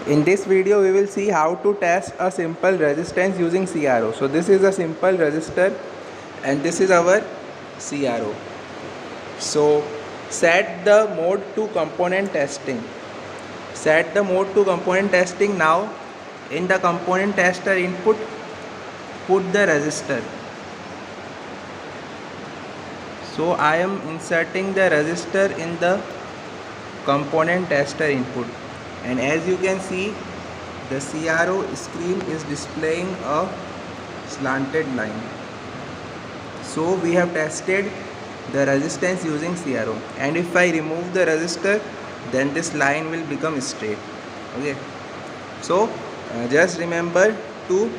In this video we will see how to test a simple resistance using CRO. So this is a simple resistor and this is our CRO. So set the mode to component testing. Set the mode to component testing. Now in the component tester input put the resistor. So I am inserting the resistor in the component tester input, and as you can see the CRO screen is displaying a slanted line. So we have tested the resistance using CRO, and if I remove the resistor then this line will become straight. Okay, so just remember to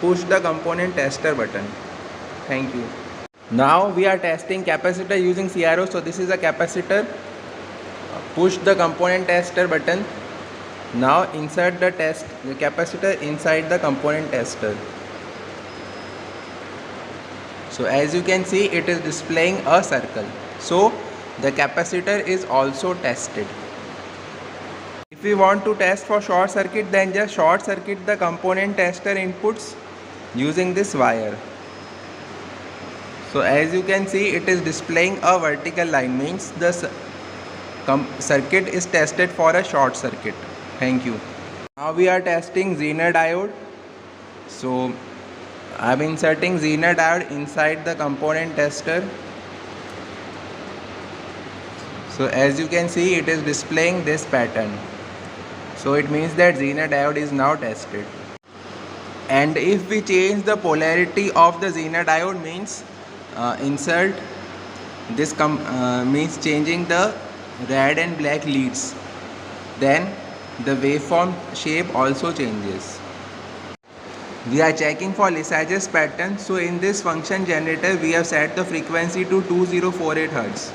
push the component tester button. Thank you. Now we are testing capacitor using CRO. So this is a capacitor. Push the component tester button. Now insert the capacitor inside the component tester. So as you can see, it is displaying a circle. So the capacitor is also tested. If we want to test for short circuit, then just short circuit the component tester inputs using this wire. So as you can see, it is displaying a vertical line, means the circuit is tested for a short circuit. Thank you. Now we are testing Zener diode. So I am inserting Zener diode inside the component tester. So as you can see, it is displaying this pattern. So it means that Zener diode is now tested. And if we change the polarity of the Zener diode, means insert this means changing the red and black leads, then the waveform shape also changes. We are checking for Lissajous pattern. So in this function generator we have set the frequency to 2048 Hz,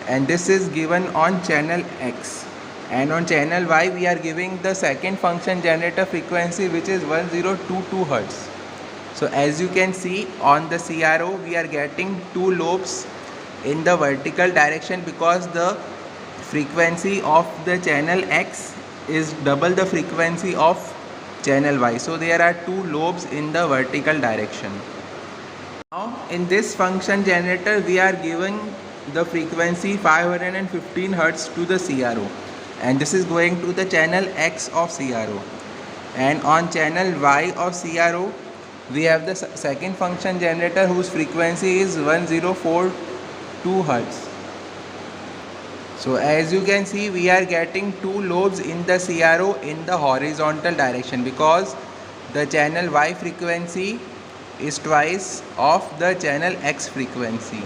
and this is given on channel X, and on channel Y we are giving the second function generator frequency, which is 1022 Hz. So as you can see on the CRO, we are getting two lobes in the vertical direction because the frequency of the channel X is double the frequency of channel Y. So there are two lobes in the vertical direction. Now in this function generator we are giving the frequency 515 Hz to the CRO, and this is going to the channel X of CRO, and on channel Y of CRO we have the second function generator whose frequency is 1042 Hz. So as you can see, we are getting two lobes in the CRO in the horizontal direction because the channel Y frequency is twice of the channel X frequency.